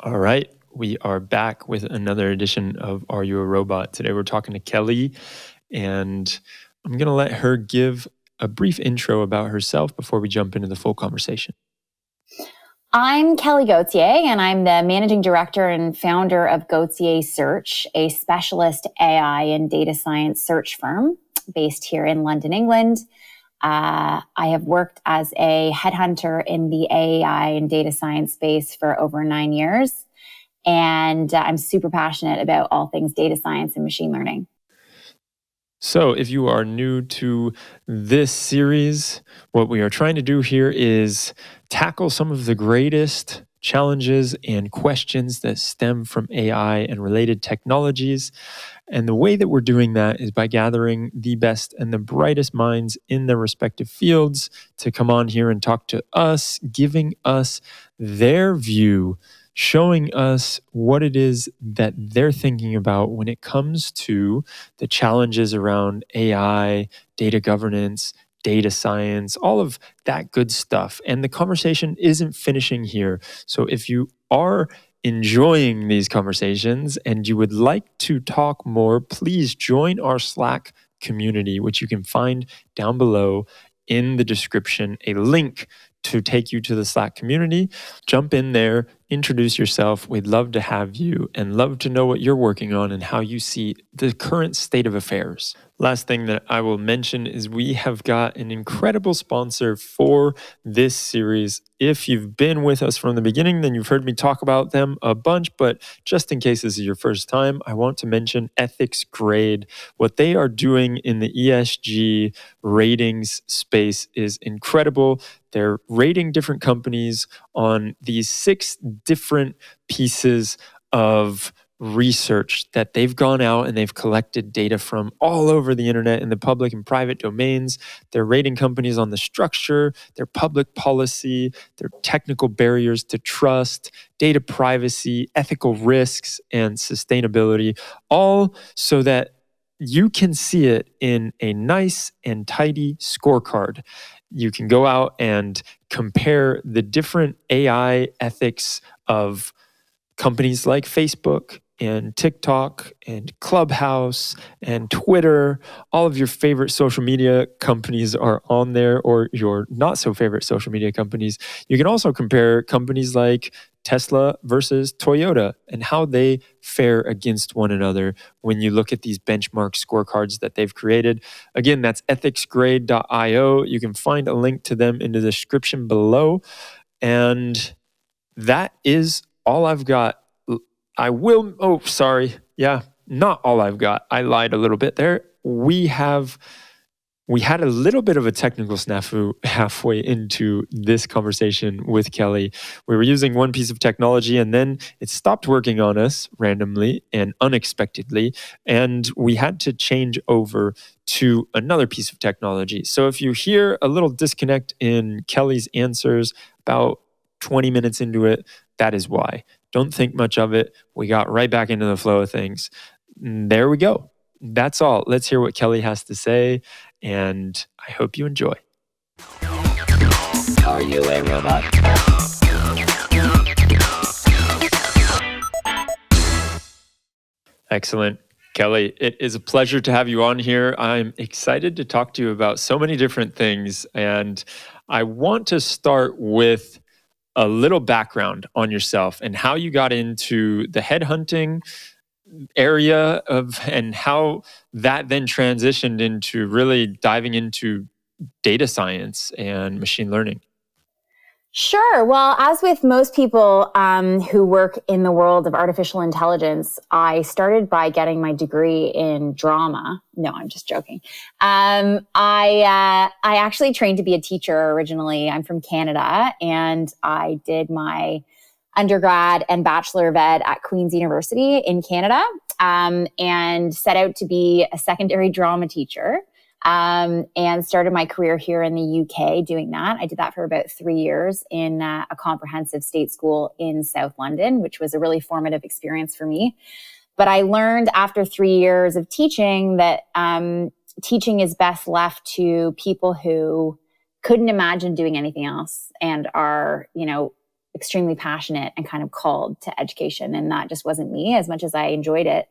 All right, we are back with another edition of Are You a Robot? Today we're talking to Kelly, and I'm going to let her give a brief intro about herself before we jump into the full conversation. I'm Kelly Gauthier, and I'm the managing director and founder of Gauthier Search, a specialist AI and data science search firm based here in London, England. I have worked as a headhunter in the AI and data science space for over 9 years, and I'm super passionate about all things data science and machine learning. So, if you are new to this series, what we are trying to do here is tackle some of the greatest challenges and questions that stem from AI and related technologies. And the way that we're doing that is by gathering the best and the brightest minds in their respective fields to come on here and talk to us, giving us their view, showing us what it is that they're thinking about when it comes to the challenges around AI, data governance, data science, all of that good stuff. And the conversation isn't finishing here. So if you are enjoying these conversations and you would like to talk more, please join our Slack community, which you can find down below in the description, a link to take you to the Slack community. Jump in there, introduce yourself. We'd love to have you and love to know what you're working on and how you see the current state of affairs. Last thing that I will mention is we have got an incredible sponsor for this series. If you've been with us from the beginning, then you've heard me talk about them a bunch, but just in case this is your first time, I want to mention EthicsGrade. What they are doing in the ESG ratings space is incredible. They're rating different companies on these 6 different pieces of research that they've gone out and they've collected data from all over the internet in the public and private domains. They're rating companies on the structure, their public policy, their technical barriers to trust, data privacy, ethical risks, and sustainability, all so that you can see it in a nice and tidy scorecard. You can go out and compare the different AI ethics of companies like Facebook and TikTok and Clubhouse and Twitter. All of your favorite social media companies are on there, or your not so favorite social media companies. You can also compare companies like Tesla versus Toyota and how they fare against one another when you look at these benchmark scorecards that they've created. Again, that's ethicsgrade.io. You can find a link to them in the description below. And that is all I've got. Not all I've got. I lied a little bit there. We had a little bit of a technical snafu halfway into this conversation with Kelly. We were using one piece of technology and then it stopped working on us randomly and unexpectedly, and we had to change over to another piece of technology. So if you hear a little disconnect in Kelly's answers about 20 minutes into it, that is why. Don't think much of it. We got right back into the flow of things. There we go. That's all. Let's hear what Kelly has to say, and I hope you enjoy. Are you a robot? Excellent. Kelly, it is a pleasure to have you on here. I'm excited to talk to you about so many different things, and I want to start with a little background on yourself and how you got into the headhunting area and how that then transitioned into really diving into data science and machine learning. Sure. Well, as with most people who work in the world of artificial intelligence, I started by getting my degree in drama. No, I'm just joking. I actually trained to be a teacher originally. I'm from Canada, and I did my undergrad and Bachelor of Ed at Queen's University in Canada, and set out to be a secondary drama teacher. And started my career here in the UK doing that. I did that for about 3 years in a comprehensive state school in South London, which was a really formative experience for me. But I learned after 3 years of teaching that teaching is best left to people who couldn't imagine doing anything else and are, extremely passionate and kind of called to education. And that just wasn't me as much as I enjoyed it.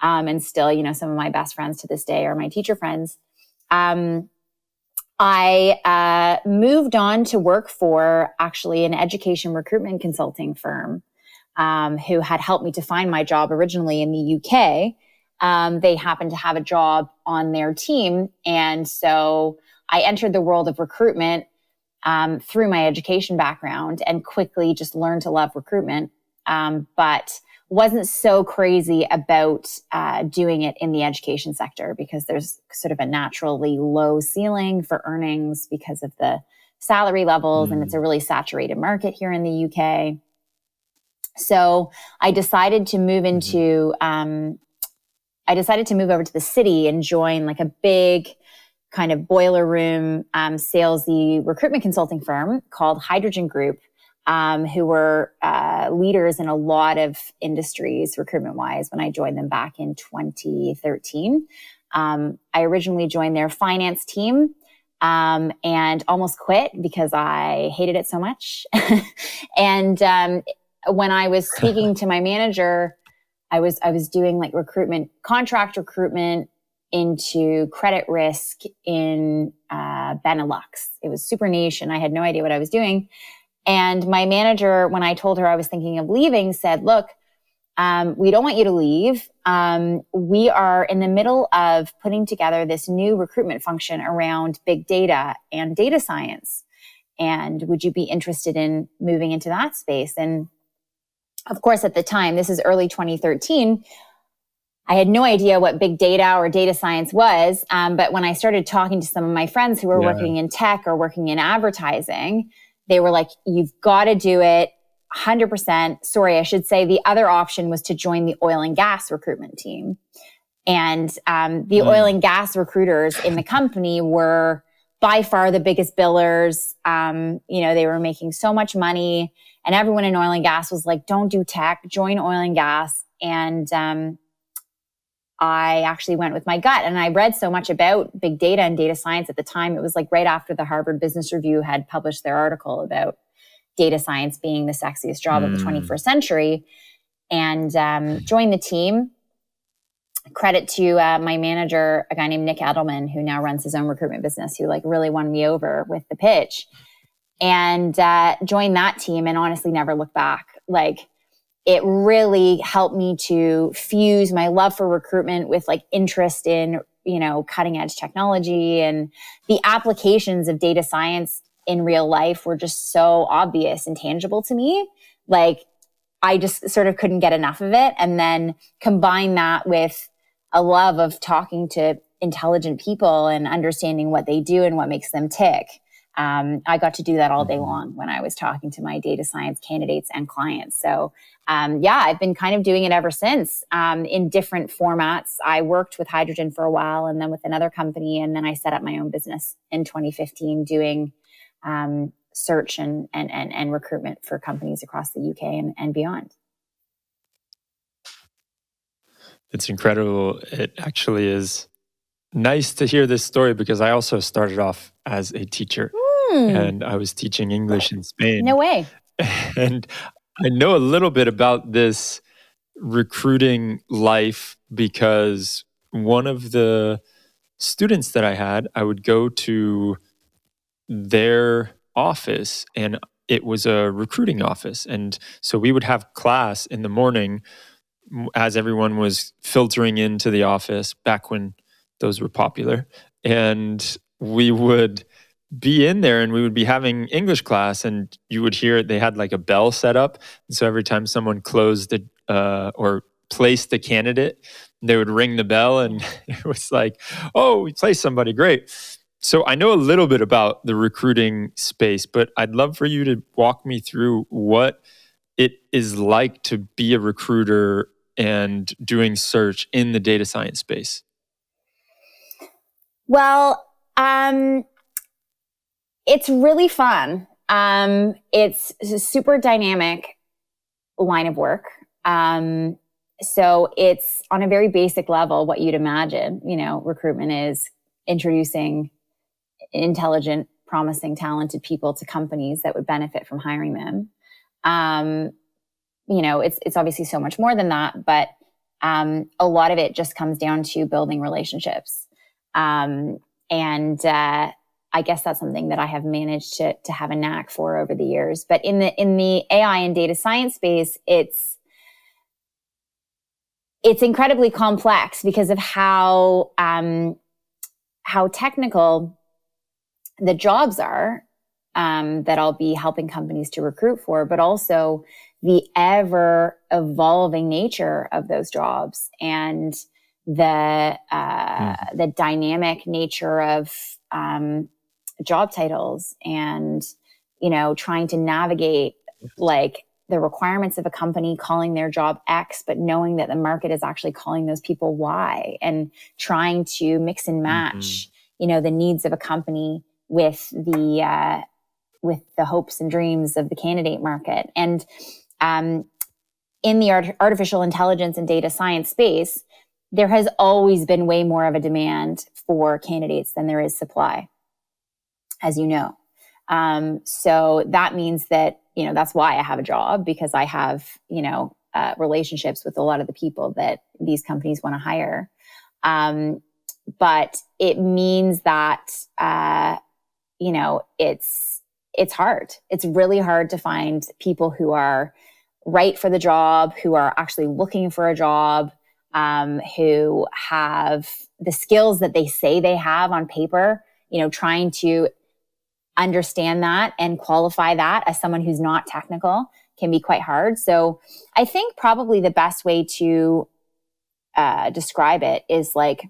And still, some of my best friends to this day are my teacher friends. I moved on to work for actually an education recruitment consulting firm who had helped me to find my job originally in the UK. They happened to have a job on their team. And so I entered the world of recruitment through my education background and quickly just learned to love recruitment. But wasn't so crazy about doing it in the education sector because there's sort of a naturally low ceiling for earnings because of the salary levels, and it's a really saturated market here in the UK. So I decided to move into, over to the city and join like a big kind of boiler room salesy recruitment consulting firm called Hydrogen Group, who were leaders in a lot of industries recruitment-wise when I joined them back in 2013. I originally joined their finance team and almost quit because I hated it so much. And when I was speaking to my manager, I was doing like contract recruitment into credit risk in Benelux. It was super niche and I had no idea what I was doing. And my manager, when I told her I was thinking of leaving, said, look, we don't want you to leave. We are in the middle of putting together this new recruitment function around big data and data science. And would you be interested in moving into that space? And of course, at the time, this is early 2013, I had no idea what big data or data science was. But when I started talking to some of my friends who were working in tech or working in advertising, they were like, you've got to do it 100%. Sorry, I should say the other option was to join the oil and gas recruitment team. And the oil and gas recruiters in the company were by far the biggest billers. They were making so much money. And everyone in oil and gas was like, don't do tech, join oil and gas. And I actually went with my gut. And I read so much about big data and data science at the time. It was like right after the Harvard Business Review had published their article about data science being the sexiest job of the 21st century. And joined the team. Credit to my manager, a guy named Nick Edelman, who now runs his own recruitment business, who like really won me over with the pitch. And joined that team and honestly never looked back. Like, it really helped me to fuse my love for recruitment with like interest in, cutting edge technology, and the applications of data science in real life were just so obvious and tangible to me. Like, I just sort of couldn't get enough of it. And then combine that with a love of talking to intelligent people and understanding what they do and what makes them tick. I got to do that all day long when I was talking to my data science candidates and clients. So, I've been kind of doing it ever since in different formats. I worked with Hydrogen for a while and then with another company. And then I set up my own business in 2015 doing search and recruitment for companies across the UK and beyond. It's incredible. It actually is nice to hear this story because I also started off as a teacher and I was teaching English in Spain. No way. And I know a little bit about this recruiting life because one of the students that I had, I would go to their office and it was a recruiting office. And so we would have class in the morning as everyone was filtering into the office back when those were popular. And we would be in there and we would be having English class and you would hear they had like a bell set up. And so every time someone closed or placed the candidate, they would ring the bell and it was like, oh, we placed somebody, great. So I know a little bit about the recruiting space, but I'd love for you to walk me through what it is like to be a recruiter and doing search in the data science space. Well, it's really fun. It's a super dynamic line of work. So it's on a very basic level what you'd imagine. Recruitment is introducing intelligent, promising, talented people to companies that would benefit from hiring them. It's obviously so much more than that, but a lot of it just comes down to building relationships. I guess that's something that I have managed to have a knack for over the years. But in the AI and data science space, it's incredibly complex because of how technical the jobs are that I'll be helping companies to recruit for, but also the ever evolving nature of those jobs and the dynamic nature of job titles, and trying to navigate like the requirements of a company calling their job X, but knowing that the market is actually calling those people Y, and trying to mix and match the needs of a company with the hopes and dreams of the candidate market. And in the artificial intelligence and data science space, there has always been way more of a demand for candidates than there is supply, as you know. So that means that, that's why I have a job, because I have, relationships with a lot of the people that these companies want to hire. But it means that, it's hard. It's really hard to find people who are right for the job, who are actually looking for a job, who have the skills that they say they have on paper, trying to understand that and qualify that as someone who's not technical can be quite hard. So I think probably the best way to describe it is like,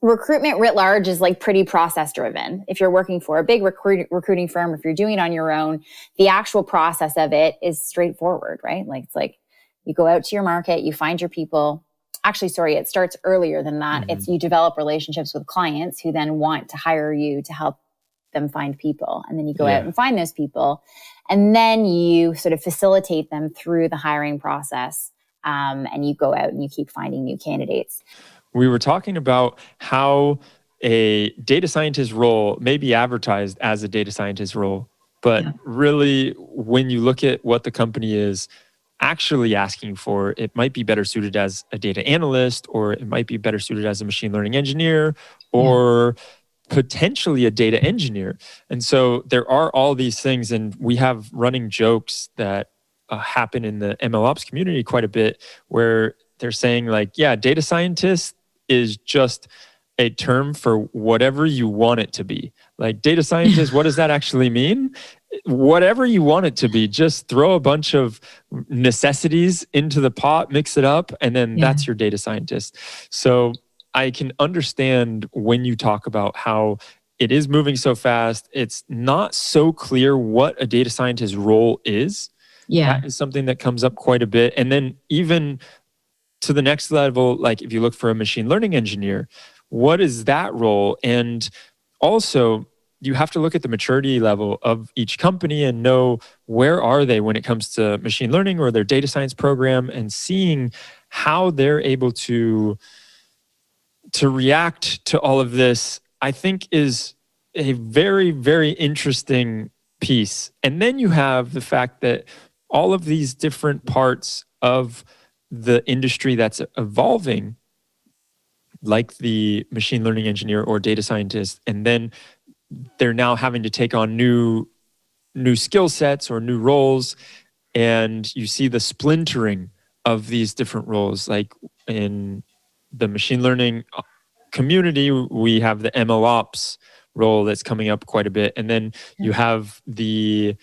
recruitment writ large is like pretty process driven. If you're working for a big recruiting firm, if you're doing it on your own, the actual process of it is straightforward, right? Like, it's like you go out to your market, you find your people. Actually, sorry, it starts earlier than that. It's you develop relationships with clients who then want to hire you to help them find people. And then you go out and find those people. And then you sort of facilitate them through the hiring process. And you go out and you keep finding new candidates. We were talking about how a data scientist role may be advertised as a data scientist role, but really, when you look at what the company is actually asking for, it might be better suited as a data analyst, or it might be better suited as a machine learning engineer, or potentially a data engineer. And so there are all these things, and we have running jokes that happen in the MLOps community quite a bit, where they're saying like, yeah, data scientist is just a term for whatever you want it to be. Like, data scientist, what does that actually mean? Whatever you want it to be, just throw a bunch of necessities into the pot, mix it up, and then that's your data scientist. So I can understand when you talk about how it is moving so fast, it's not so clear what a data scientist role is. That is something that comes up quite a bit. And then even to the next level, like if you look for a machine learning engineer, what is that role? And also, you have to look at the maturity level of each company and know where are they when it comes to machine learning or their data science program, and seeing how they're able to react to all of this, I think is a very, very interesting piece. And then you have the fact that all of these different parts of the industry that's evolving, like the machine learning engineer or data scientist, and then they're now having to take on new skill sets or new roles, and you see the splintering of these different roles. Like in the machine learning community, we have the MLOps role that's coming up quite a bit, and then you have the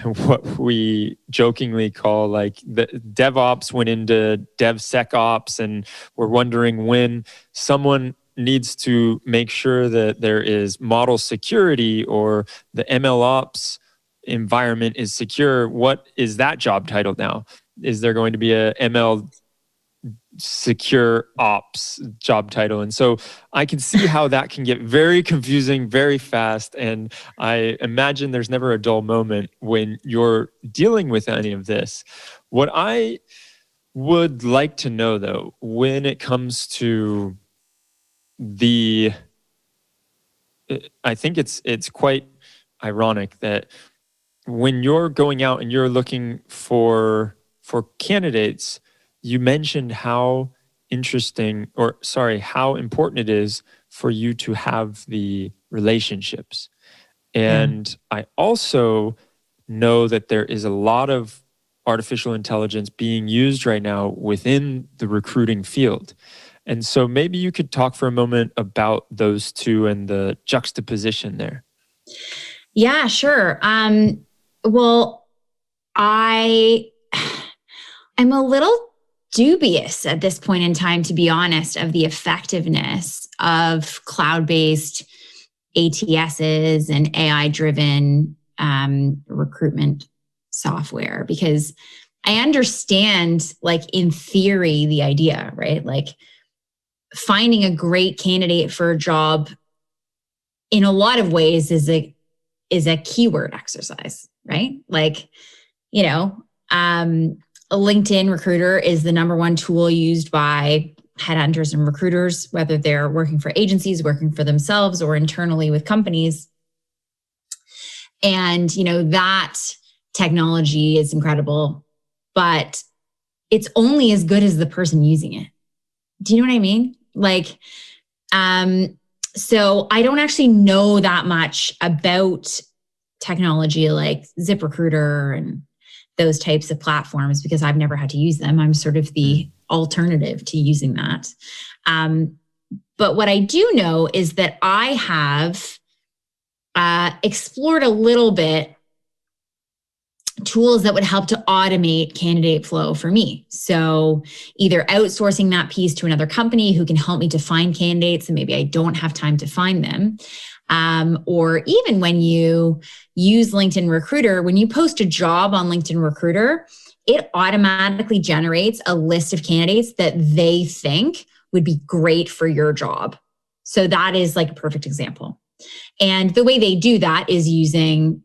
what we jokingly call like the DevOps went into DevSecOps, and we're wondering when someone needs to make sure that there is model security or the MLOps environment is secure. What is that job title now? Is there going to be a ML secure ops job title? And so I can see how that can get very confusing very fast, and I imagine there's never a dull moment when you're dealing with any of this. What I would like to know, though, when it comes to I think it's quite ironic that when you're going out and you're looking for candidates, you mentioned how how important it is for you to have the relationships. Yeah. And I also know that there is a lot of artificial intelligence being used right now within the recruiting field. And so maybe you could talk for a moment about those two and the juxtaposition there. Yeah, sure. Well, I'm a little dubious at this point in time, to be honest, of the effectiveness of cloud-based ATSs and AI-driven recruitment software, because I understand, like, in theory, the idea, right? Like, finding a great candidate for a job in a lot of ways is a keyword exercise, right? Like, you know, a LinkedIn recruiter is the number one tool used by headhunters and recruiters, whether they're working for agencies, working for themselves, or internally with companies. And, that technology is incredible, but it's only as good as the person using it. Do you know what I mean? Like, so I don't actually know that much about technology like ZipRecruiter and those types of platforms because I've never had to use them. I'm sort of the alternative to using that. But what I do know is that I have explored a little bit tools that would help to automate candidate flow for me. So either outsourcing that piece to another company who can help me to find candidates and maybe I don't have time to find them. Or even when you use LinkedIn Recruiter, when you post a job on LinkedIn Recruiter, it automatically generates a list of candidates that they think would be great for your job. So that is like a perfect example. And the way they do that is using,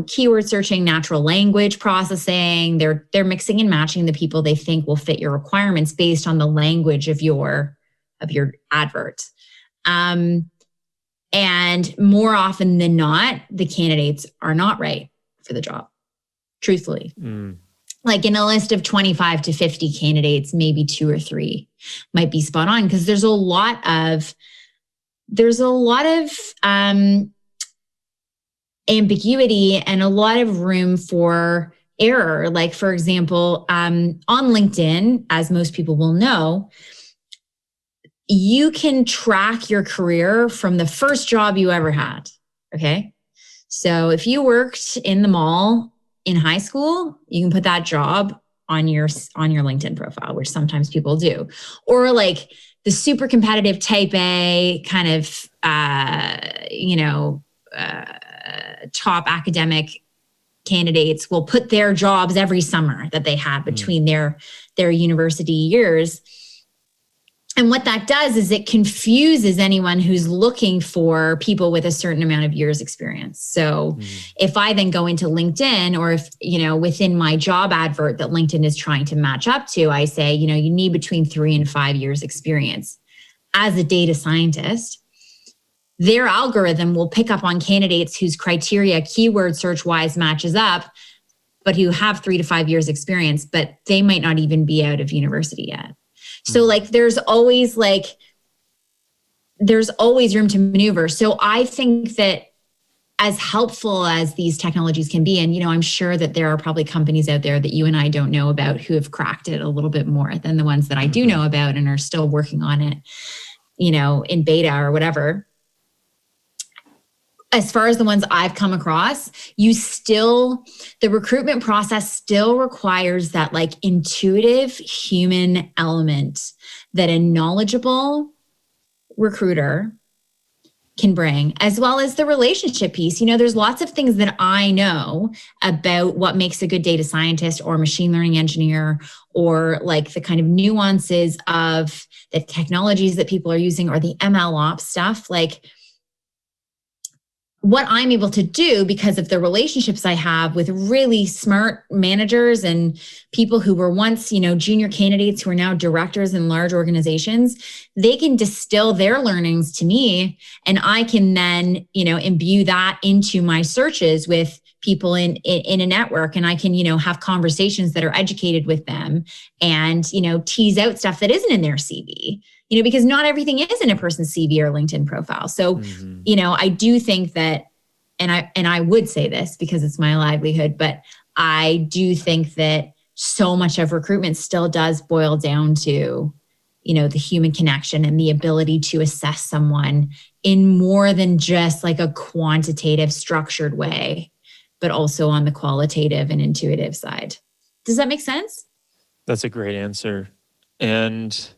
keyword searching, natural language processing. They're mixing and matching the people they think will fit your requirements based on the language of your advert. And more often than not, the candidates are not right for the job, truthfully. Like in a list of 25 to 50 candidates, maybe 2 or 3 might be spot on because there's a lot of ambiguity and a lot of room for error. Like, for example, on LinkedIn, as most people will know, you can track your career from the first job you ever had. Okay. So if you worked in the mall in high school, you can put that job on your LinkedIn profile, which sometimes people do. Or like the super competitive type A kind of, top academic candidates will put their jobs every summer that they had between their university years. And what that does is it confuses anyone who's looking for people with a certain amount of years experience. So if I then go into LinkedIn or if, within my job advert that LinkedIn is trying to match up to, I say, you need between 3 and 5 years experience. As a data scientist, their algorithm will pick up on candidates whose criteria keyword search wise matches up, but who have 3 to 5 years experience, but they might not even be out of university yet. So like, there's always room to maneuver. So I think that as helpful as these technologies can be, and, I'm sure that there are probably companies out there that you and I don't know about who have cracked it a little bit more than the ones that I do know about and are still working on it, in beta or whatever. As far as the ones I've come across, the recruitment process still requires that like intuitive human element that a knowledgeable recruiter can bring, as well as the relationship piece. There's lots of things that I know about what makes a good data scientist or machine learning engineer, or like the kind of nuances of the technologies that people are using or the ML ops stuff. Like, what I'm able to do because of the relationships I have with really smart managers and people who were once, junior candidates who are now directors in large organizations, they can distill their learnings to me, and I can then, imbue that into my searches with people in a network, and I can, have conversations that are educated with them and, tease out stuff that isn't in their CV, because not everything is in a person's CV or LinkedIn profile. So, I do think that, and I would say this because it's my livelihood, but I do think that so much of recruitment still does boil down to, the human connection and the ability to assess someone in more than just like a quantitative, structured way, but also on the qualitative and intuitive side. Does that make sense? That's a great answer. And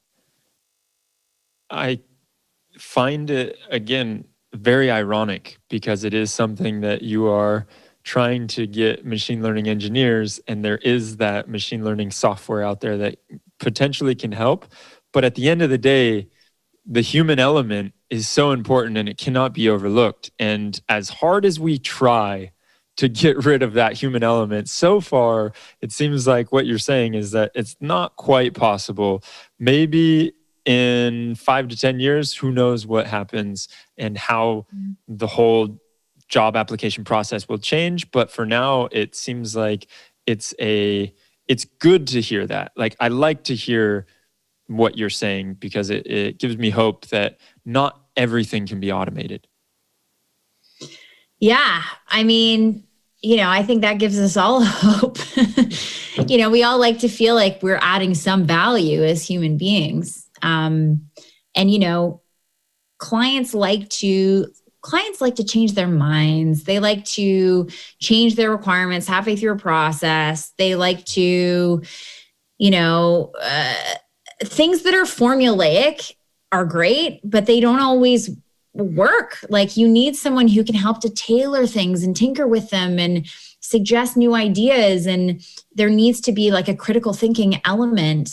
I find it, again, very ironic because it is something that you are trying to get machine learning engineers, and there is that machine learning software out there that potentially can help. But at the end of the day, the human element is so important and it cannot be overlooked. And as hard as we try to get rid of that human element, so far, it seems like what you're saying is that it's not quite possible. Maybe in 5 to 10 years, who knows what happens and how the whole job application process will change. But for now, it seems like it's good to hear that. Like, I like to hear what you're saying because it gives me hope that not everything can be automated. Yeah. I mean, I think that gives us all hope. We all like to feel like we're adding some value as human beings. And, clients like to change their minds. They like to change their requirements halfway through a process. They like to, things that are formulaic are great, but they don't always work. Like, you need someone who can help to tailor things and tinker with them and suggest new ideas. And there needs to be like a critical thinking element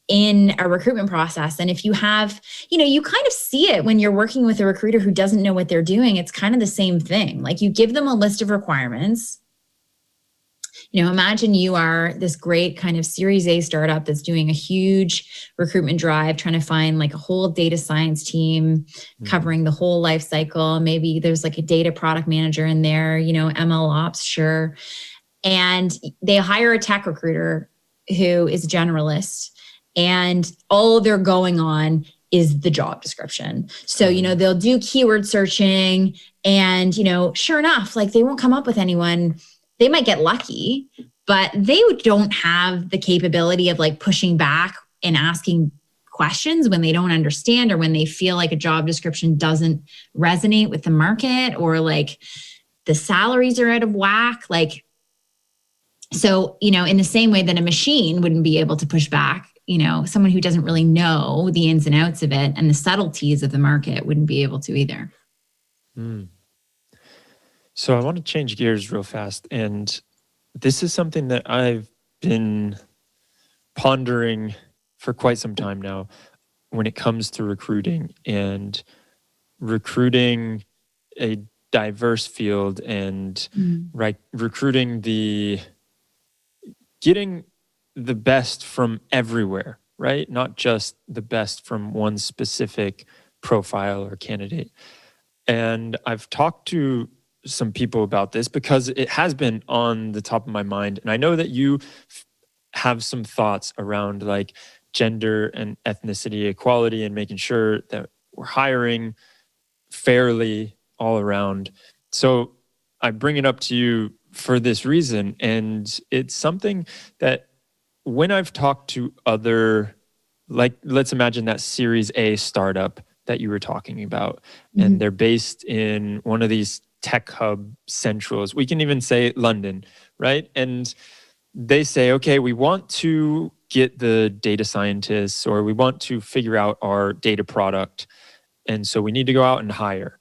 in a recruitment process. And if you have, you kind of see it when you're working with a recruiter who doesn't know what they're doing. It's kind of the same thing. Like, you give them a list of requirements. Imagine you are this great kind of Series A startup that's doing a huge recruitment drive, trying to find like a whole data science team covering the whole life cycle. Maybe there's like a data product manager in there, ML ops, sure. And they hire a tech recruiter who is a generalist, and all they're going on is the job description. So, they'll do keyword searching and, sure enough, like, they won't come up with anyone. They might get lucky, but they don't have the capability of like pushing back and asking questions when they don't understand, or when they feel like a job description doesn't resonate with the market, or like the salaries are out of whack. Like, so, in the same way that a machine wouldn't be able to push back, someone who doesn't really know the ins and outs of it and the subtleties of the market wouldn't be able to either. So I want to change gears real fast. And this is something that I've been pondering for quite some time now when it comes to recruiting and recruiting a diverse field and recruiting getting the best from everywhere, right? Not just the best from one specific profile or candidate. And I've talked to some people about this because it has been on the top of my mind. And I know that you have some thoughts around like gender and ethnicity equality and making sure that we're hiring fairly all around. So I bring it up to you for this reason. And it's something that when I've talked to other, like, let's imagine that Series A startup that you were talking about, and they're based in one of these tech hub centrals. We can even say London, right? And they say, okay, we want to get the data scientists, or we want to figure out our data product. And so we need to go out and hire.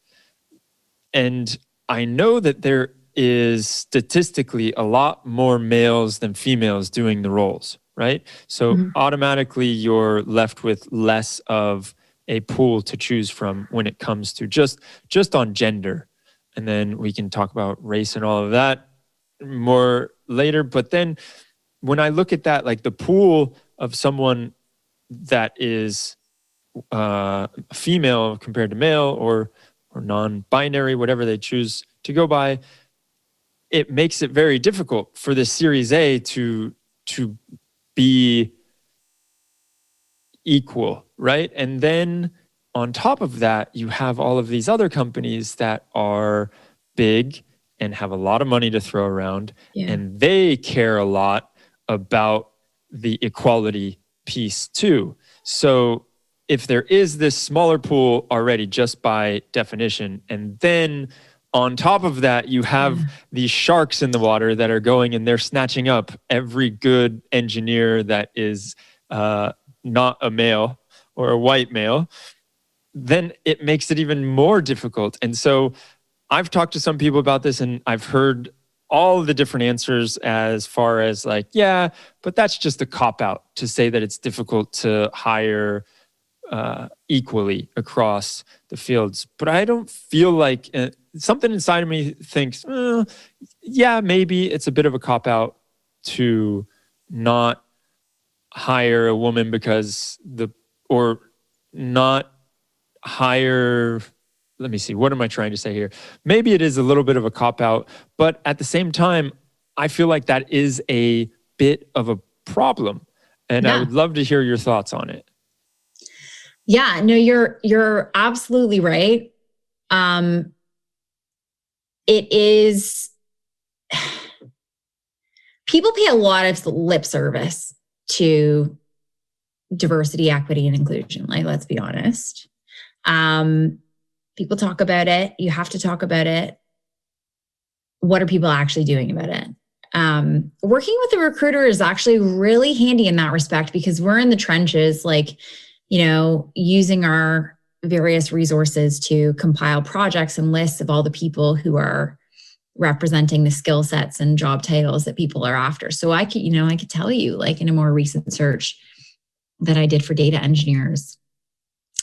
And I know that there is statistically a lot more males than females doing the roles, right? So automatically you're left with less of a pool to choose from when it comes to just on gender. And then we can talk about race and all of that more later. But then when I look at that, like the pool of someone that is female compared to male, or non-binary, whatever they choose to go by, it makes it very difficult for the Series A to be equal, right? And then on top of that, you have all of these other companies that are big and have a lot of money to throw around, and they care a lot about the equality piece too. So if there is this smaller pool already just by definition, and then on top of that, you have these sharks in the water that are going and they're snatching up every good engineer that is not a male or a white male, then it makes it even more difficult. And so I've talked to some people about this, and I've heard all the different answers as far as like, yeah, but that's just a cop-out to say that it's difficult to hire equally across the fields. But I don't feel like something inside of me thinks, yeah, maybe it's a bit of a cop-out to not hire a woman or not hire, let me see, what am I trying to say here? Maybe it is a little bit of a cop-out, but at the same time, I feel like that is a bit of a problem. And I would love to hear your thoughts on it. Yeah, no, you're absolutely right. It is, people pay a lot of lip service to diversity, equity, and inclusion. Like, let's be honest. People talk about it. You have to talk about it. What are people actually doing about it? Working with a recruiter is actually really handy in that respect, because we're in the trenches, like, using our various resources to compile projects and lists of all the people who are representing the skill sets and job titles that people are after. So I could tell you, like, in a more recent search that I did for data engineers,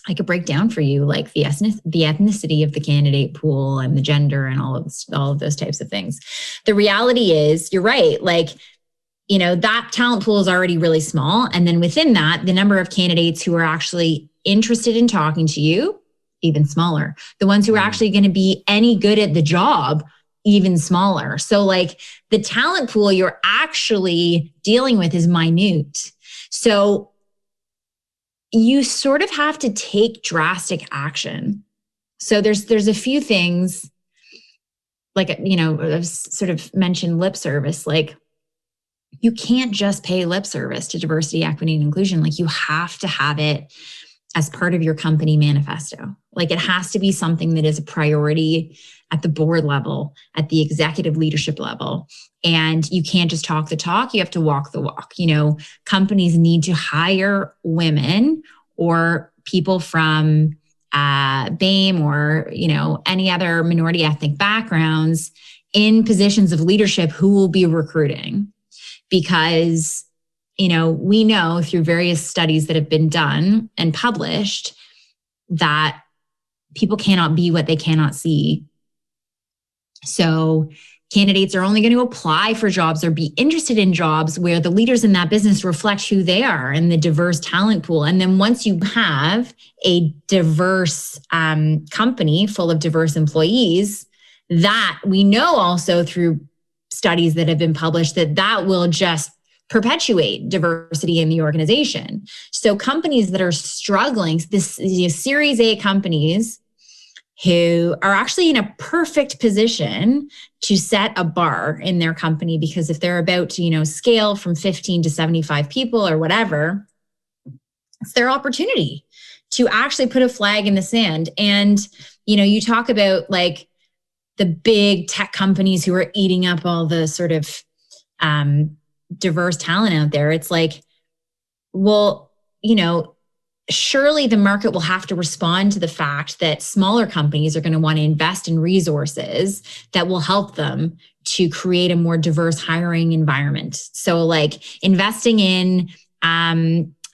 I could break down for you like the ethnicity of the candidate pool and the gender and all of those types of things. The reality is, you're right. Like, that talent pool is already really small. And then within that, the number of candidates who are actually interested in talking to you, even smaller. The ones who are actually going to be any good at the job, even smaller. So like the talent pool you're actually dealing with is minute. So you sort of have to take drastic action. So there's a few things, like, I've sort of mentioned lip service. Like, you can't just pay lip service to diversity, equity, and inclusion. Like, you have to have it as part of your company manifesto. Like, it has to be something that is a priority at the board level, at the executive leadership level. And you can't just talk the talk, you have to walk the walk. Companies need to hire women or people from BAME or, any other minority ethnic backgrounds in positions of leadership who will be recruiting. Because, we know through various studies that have been done and published that people cannot be what they cannot see. So candidates are only going to apply for jobs or be interested in jobs where the leaders in that business reflect who they are and the diverse talent pool. And then once you have a diverse company full of diverse employees, that we know also through studies that have been published that will just perpetuate diversity in the organization. So companies that are struggling, Series A companies who are actually in a perfect position to set a bar in their company, because if they're about to, scale from 15 to 75 people or whatever, it's their opportunity to actually put a flag in the sand. And, you talk about like the big tech companies who are eating up all the sort of diverse talent out there. It's like, well, surely the market will have to respond to the fact that smaller companies are going to want to invest in resources that will help them to create a more diverse hiring environment. So like investing in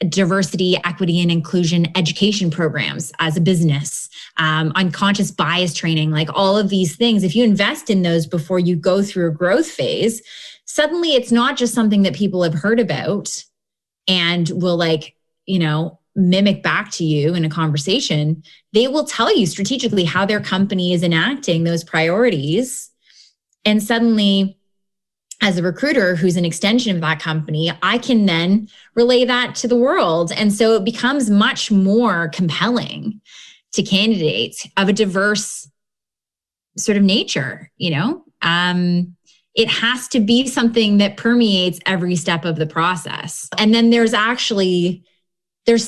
diversity, equity, and inclusion education programs as a business, unconscious bias training, like all of these things. If you invest in those before you go through a growth phase, suddenly it's not just something that people have heard about and will mimic back to you in a conversation. They will tell you strategically how their company is enacting those priorities And suddenly, as a recruiter who's an extension of that company, I can then relay that to the world. And so it becomes much more compelling to candidates of a diverse sort of nature, it has to be something that permeates every step of the process. And then there's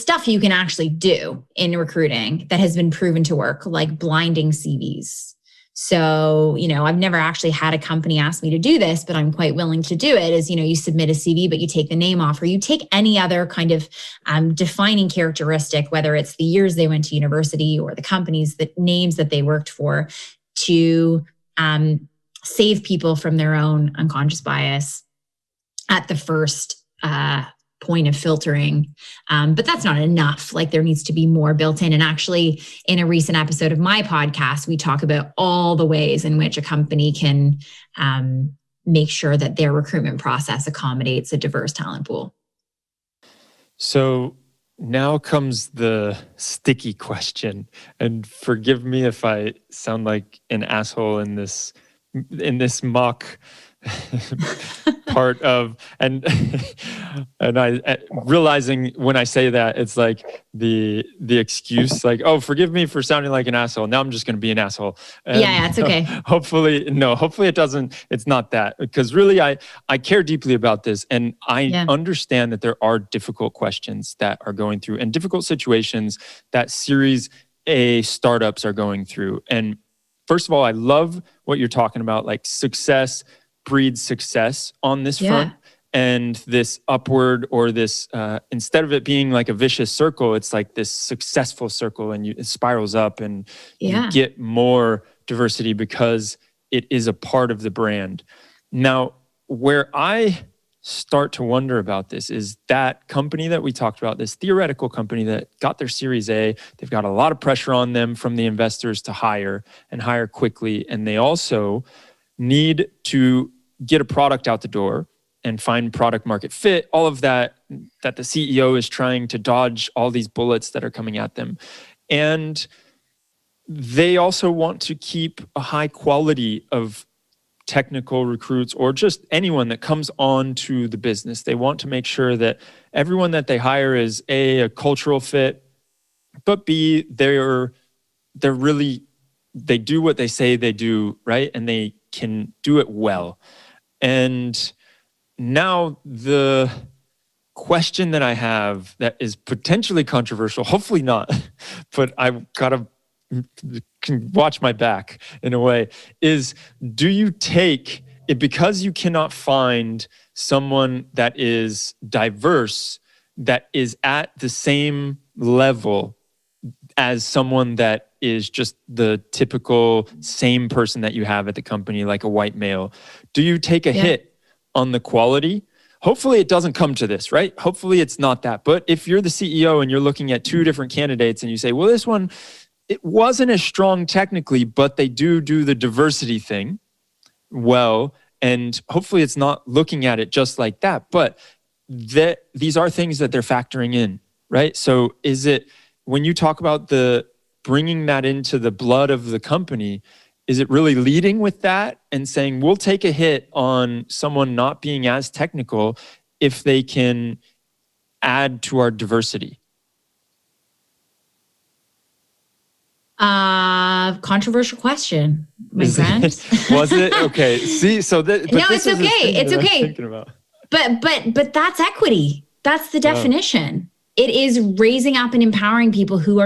stuff you can actually do in recruiting that has been proven to work, like blinding CVs. So, I've never actually had a company ask me to do this, but I'm quite willing to do it, is, you submit a CV, but you take the name off, or you take any other kind of defining characteristic, whether it's the years they went to university or the companies, the names that they worked for, to save people from their own unconscious bias at the first point of filtering. But that's not enough. Like, there needs to be more built in. And actually, in a recent episode of my podcast, we talk about all the ways in which a company can make sure that their recruitment process accommodates a diverse talent pool. So now comes the sticky question. And forgive me if I sound like an asshole in this mock part of, and I realizing when I say that, it's like the excuse, like, oh, forgive me for sounding like an asshole. Now I'm just going to be an asshole. And yeah, it's okay. Hopefully it doesn't. It's not that, because really I care deeply about this, and I understand that there are difficult questions that are going through, and difficult situations that Series A startups are going through. And first of all, I love what you're talking about, like success breeds success on this front, and this upward, or this instead of it being like a vicious circle, it's like this successful circle, and it spirals up, and you get more diversity because it is a part of the brand. Now, where I start to wonder about this is that company that we talked about, this theoretical company that got their Series A, they've got a lot of pressure on them from the investors to hire, and hire quickly, and they also need to get a product out the door and find product market fit, all of that the CEO is trying to dodge all these bullets that are coming at them. And they also want to keep a high quality of technical recruits, or just anyone that comes on to the business. They want to make sure that everyone that they hire is a cultural fit, but B, they do what they say they do, right? And they can do it well. And now the question that I have that is potentially controversial, hopefully not, but I've got to watch my back in a way, is, do you take it, because you cannot find someone that is diverse, that is at the same level as someone that is just the typical same person that you have at the company, like a white male? Do you take a hit on the quality? Hopefully it doesn't come to this, right? Hopefully it's not that. But if you're the CEO and you're looking at two different candidates and you say, well, this one, it wasn't as strong technically, but they do the diversity thing well, and hopefully it's not looking at it just like that, but these are things that they're factoring in, right? So is it, when you talk about the bringing that into the blood of the company, is it really leading with that and saying, we'll take a hit on someone not being as technical if they can add to our diversity? Controversial question, my friend. Was it? Okay. See, so no, it's okay. It's okay. But that's equity. That's the definition. It is raising up and empowering people who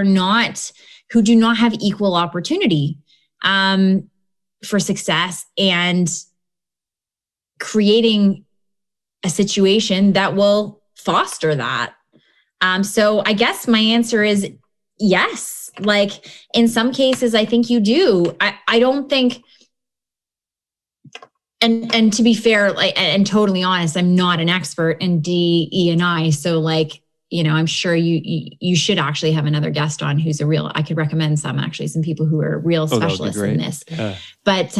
do not have equal opportunity for success, and creating a situation that will foster that. So I guess my answer is yes. Like, in some cases, I think you do. I don't think, and to be fair, like, and totally honest, I'm not an expert in DE&I. So, like, I'm sure you should actually have another guest on who's I could recommend some people who are real specialists in this. Yeah. But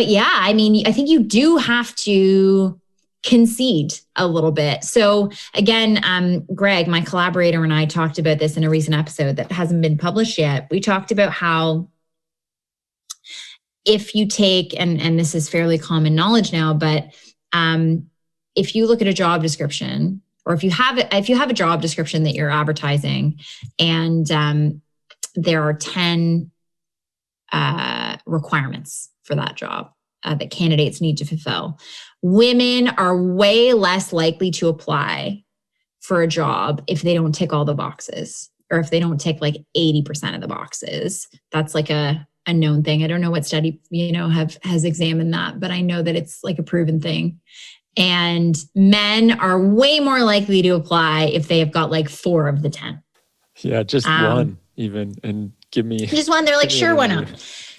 yeah, I mean, I think you do have to concede a little bit. So again, Greg, my collaborator, and I talked about this in a recent episode that hasn't been published yet. We talked about how if you take, and this is fairly common knowledge now, but if you look at a job description, or if you have a job description that you're advertising, and there are 10 requirements for that job that candidates need to fulfill, women are way less likely to apply for a job if they don't tick all the boxes, or if they don't tick like 80% of the boxes. That's like a known thing. I don't know what study, has examined that, but I know that it's like a proven thing. And men are way more likely to apply if they have got like 4 of the 10. Yeah, just one even, and give me just one. They're like, sure, why not?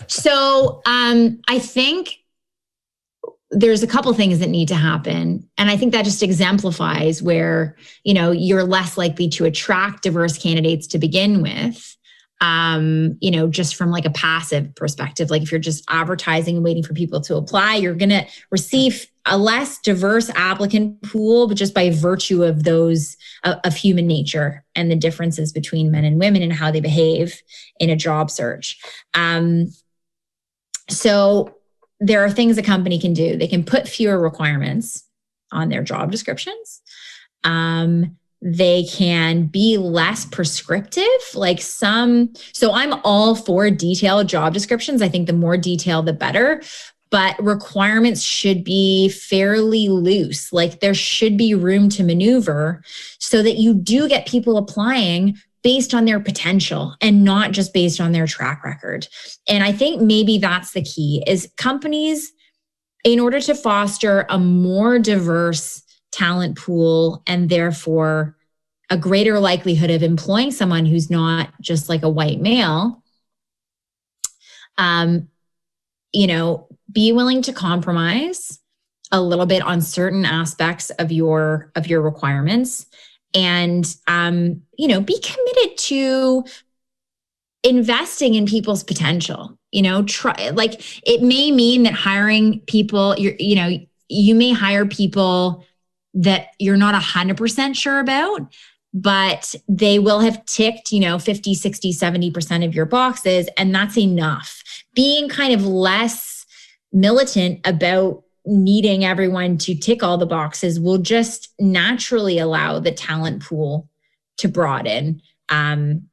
So I think there's a couple things that need to happen. And I think that just exemplifies where, you're less likely to attract diverse candidates to begin with. Just from like a passive perspective, like if you're just advertising and waiting for people to apply, you're going to receive a less diverse applicant pool, but just by virtue of those of human nature and the differences between men and women and how they behave in a job search. So there are things a company can do. They can put fewer requirements on their job descriptions. They can be less prescriptive, so I'm all for detailed job descriptions. I think the more detailed, the better, but requirements should be fairly loose. Like there should be room to maneuver so that you do get people applying based on their potential and not just based on their track record. And I think maybe that's the key is companies, in order to foster a more diverse talent pool and therefore a greater likelihood of employing someone who's not just like a white male, be willing to compromise a little bit on certain aspects of your requirements, and be committed to investing in people's potential. It may mean that hiring people, you may hire people that you're not 100% sure about, but they will have ticked, 50, 60, 70% of your boxes. And that's enough. Being kind of less militant about needing everyone to tick all the boxes will just naturally allow the talent pool to broaden. And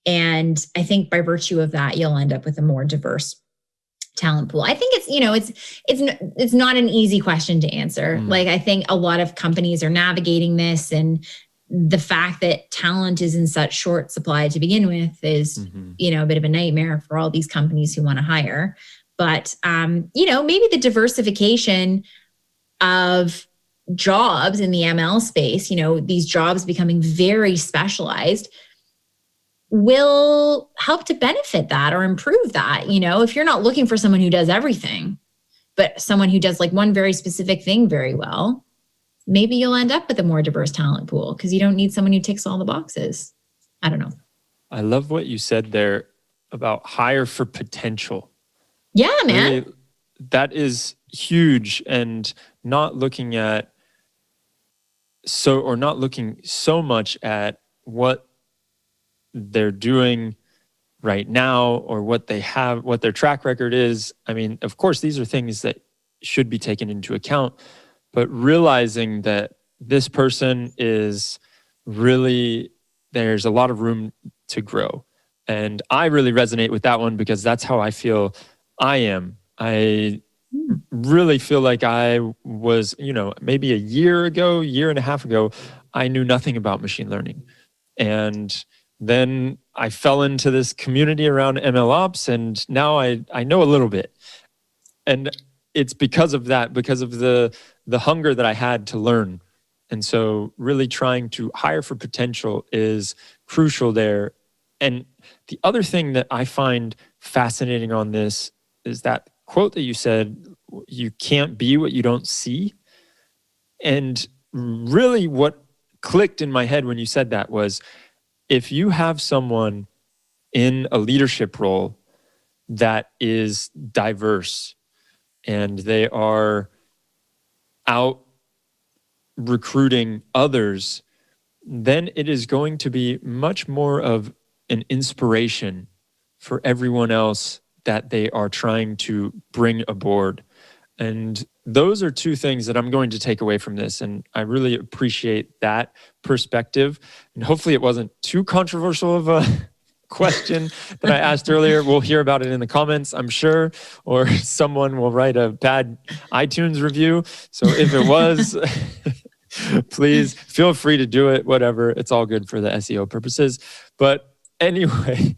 I think by virtue of that, you'll end up with a more diverse talent pool. I think it's not an easy question to answer. Like I think a lot of companies are navigating this, and the fact that talent is in such short supply to begin with is, a bit of a nightmare for all these companies who want to hire. But, maybe the diversification of jobs in the ML space, these jobs becoming very specialized, will help to benefit that or improve that. If you're not looking for someone who does everything, but someone who does like one very specific thing very well, maybe you'll end up with a more diverse talent pool because you don't need someone who ticks all the boxes. I don't know. I love what you said there about hire for potential. Yeah, man. Really, that is huge, and not looking so much at what they're doing right now or what they have, what their track record is. I mean, of course, these are things that should be taken into account, but realizing that this person is really, there's a lot of room to grow. And I really resonate with that one because that's how I feel I am. I really feel like I was, maybe a year and a half ago, I knew nothing about machine learning. And then I fell into this community around ML ops, and now I know a little bit. And it's because of that, because of the hunger that I had to learn. And so really trying to hire for potential is crucial there. And the other thing that I find fascinating on this is that quote that you said, you can't be what you don't see. And really what clicked in my head when you said that was, if you have someone in a leadership role that is diverse and they are out recruiting others, then it is going to be much more of an inspiration for everyone else that they are trying to bring aboard. And those are two things that I'm going to take away from this. And I really appreciate that perspective. And hopefully it wasn't too controversial of a question that I asked earlier. We'll hear about it in the comments, I'm sure, or someone will write a bad iTunes review. So if it was, please feel free to do it, whatever. It's all good for the SEO purposes. But anyway,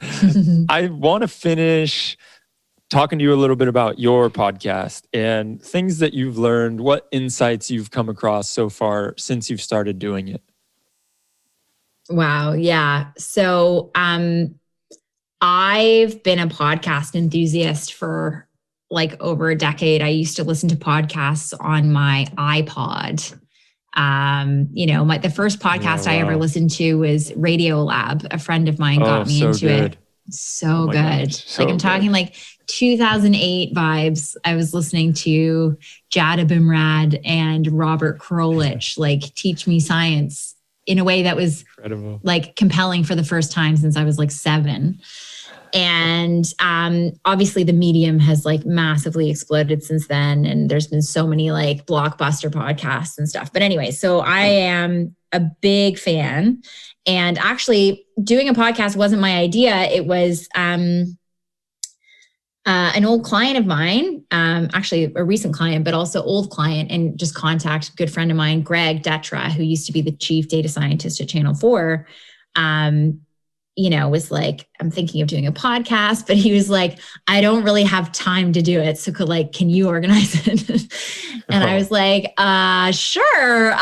I want to finish talking to you a little bit about your podcast and things that you've learned, what insights you've come across so far since you've started doing it. Wow. Yeah. So, I've been a podcast enthusiast for like over a decade. I used to listen to podcasts on my iPod. The first podcast I ever listened to was Radio Lab. A friend of mine got me into it. So good. God, I'm talking like 2008 vibes. I was listening to Jada Bimrad and Robert Krolich, like teach me science in a way that was incredible, like compelling for the first time since I was like 7. And obviously the medium has like massively exploded since then. And there's been so many like blockbuster podcasts and stuff. But anyway, so I am a big fan. And actually doing a podcast wasn't my idea. It was an old client of mine, actually a recent client, but also old client, and just contact good friend of mine, Greg Detra, who used to be the chief data scientist at Channel 4. Was like, I'm thinking of doing a podcast, but he was like, I don't really have time to do it. So can you organize it? And I was like, sure.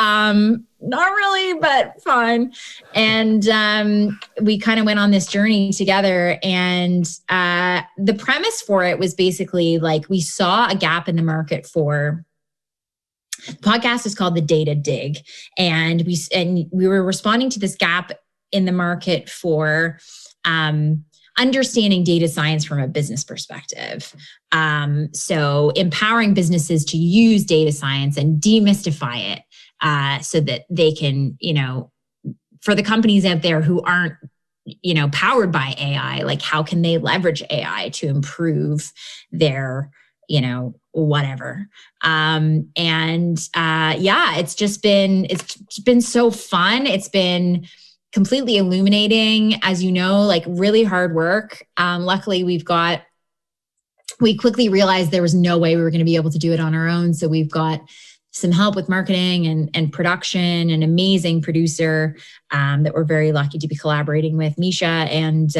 Not really, but fine. And we kind of went on this journey together. And the premise for it was basically like, we saw a gap in the market for the podcast is called The Data Dig. And we were responding to this gap in the market for understanding data science from a business perspective. So empowering businesses to use data science and demystify it so that they can, for the companies out there who aren't, powered by AI, like how can they leverage AI to improve their, whatever. It's been so fun. It's been completely illuminating, as you know, like really hard work. Luckily, we quickly realized there was no way we were going to be able to do it on our own. So we've got some help with marketing and production, an amazing producer that we're very lucky to be collaborating with, Misha. And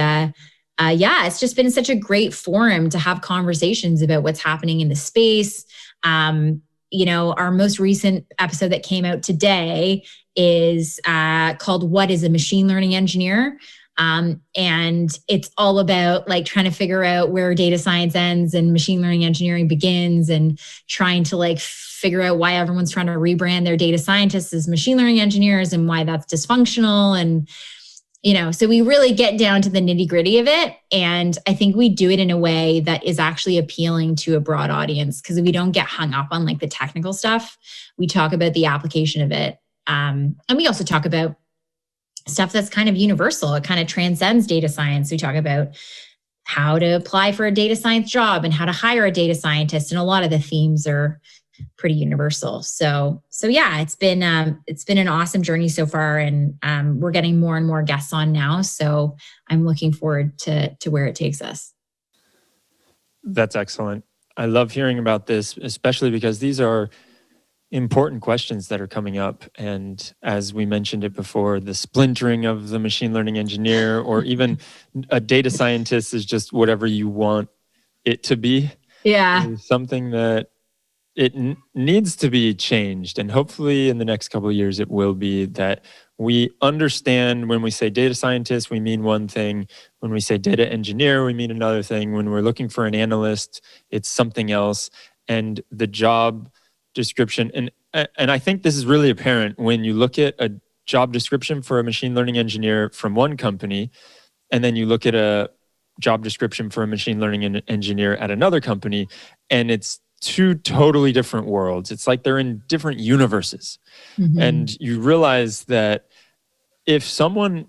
it's just been such a great forum to have conversations about what's happening in the space. Our most recent episode that came out today is called What is a Machine Learning Engineer? And it's all about like trying to figure out where data science ends and machine learning engineering begins, and trying to like figure out why everyone's trying to rebrand their data scientists as machine learning engineers and why that's dysfunctional. And, so we really get down to the nitty gritty of it. And I think we do it in a way that is actually appealing to a broad audience, because we don't get hung up on like the technical stuff. We talk about the application of it. And we also talk about stuff that's kind of universal. It kind of transcends data science. We talk about how to apply for a data science job and how to hire a data scientist. And a lot of the themes are pretty universal. So yeah, it's been an awesome journey so far, and we're getting more and more guests on now. So I'm looking forward to where it takes us. That's excellent. I love hearing about this, especially because these are important questions that are coming up. And as we mentioned it before, the splintering of the machine learning engineer, or even a data scientist, is just whatever you want it to be. Yeah. It's something that it needs to be changed. And hopefully in the next couple of years, it will be, that we understand when we say data scientist, we mean one thing. When we say data engineer, we mean another thing. When we're looking for an analyst, it's something else. And the job description, and I think this is really apparent when you look at a job description for a machine learning engineer from one company, and then you look at a job description for a machine learning engineer at another company, and it's two totally different worlds. It's like they're in different universes. Mm-hmm. And you realize that if someone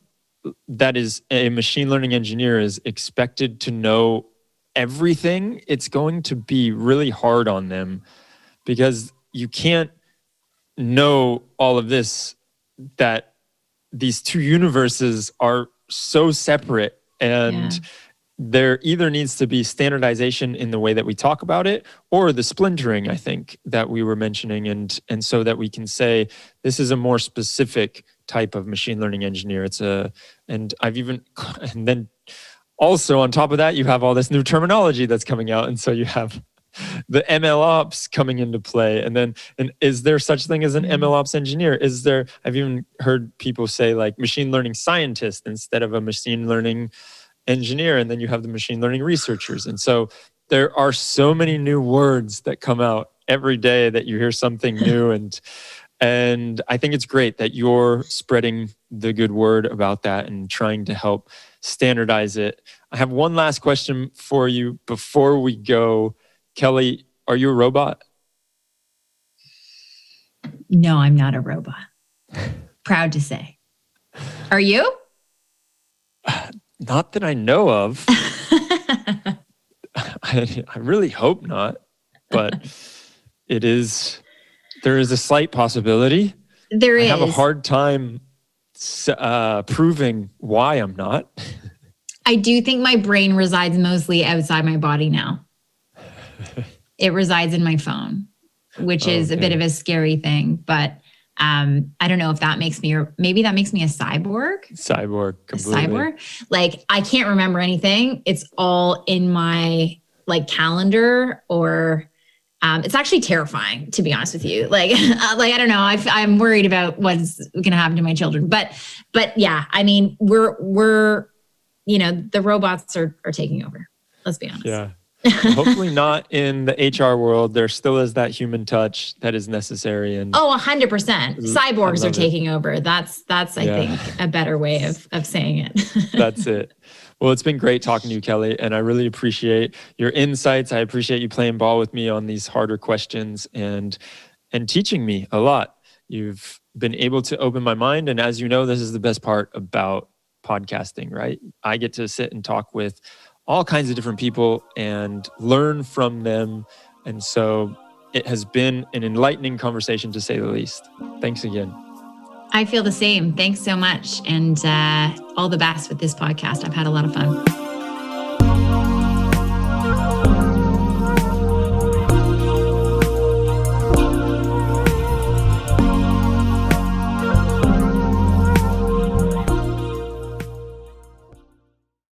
that is a machine learning engineer is expected to know everything, it's going to be really hard on them because you can't know all of this, that these two universes are so separate, and there either needs to be standardization in the way that we talk about it, or the splintering, I think, that we were mentioning, and so that we can say this is a more specific type of machine learning engineer. And then also on top of that, you have all this new terminology that's coming out, and so you have the ML ops coming into play. And is there such thing as an ML ops engineer? I've even heard people say like machine learning scientist instead of a machine learning engineer. And then you have the machine learning researchers. And so there are so many new words that come out every day that you hear something new. And I think it's great that you're spreading the good word about that and trying to help standardize it. I have one last question for you before we go. Kelly, are you a robot? No, I'm not a robot. Proud to say. Are you? Not that I know of. I really hope not, but there is a slight possibility. There is. I have a hard time proving why I'm not. I do think my brain resides mostly outside my body now. It resides in my phone, which is a bit of a scary thing, but I don't know if that makes me, or maybe that makes me a cyborg. Completely. A cyborg. Like I can't remember anything. It's all in my like calendar, or it's actually terrifying, to be honest with you. Like I don't know. I'm worried about what's going to happen to my children, but yeah, I mean, we're the robots are taking over. Let's be honest. Yeah. Hopefully not in the HR world. There still is that human touch that is necessary. And 100%. Cyborgs are taking over. That's I think a better way of saying it. That's it. Well, it's been great talking to you, Kelly, and I really appreciate your insights. I appreciate you playing ball with me on these harder questions and teaching me a lot. You've been able to open my mind, and as you know, this is the best part about podcasting, right? I get to sit and talk with all kinds of different people and learn from them. And so it has been an enlightening conversation, to say the least. Thanks again. I feel the same. Thanks so much. And all the best with this podcast. I've had a lot of fun.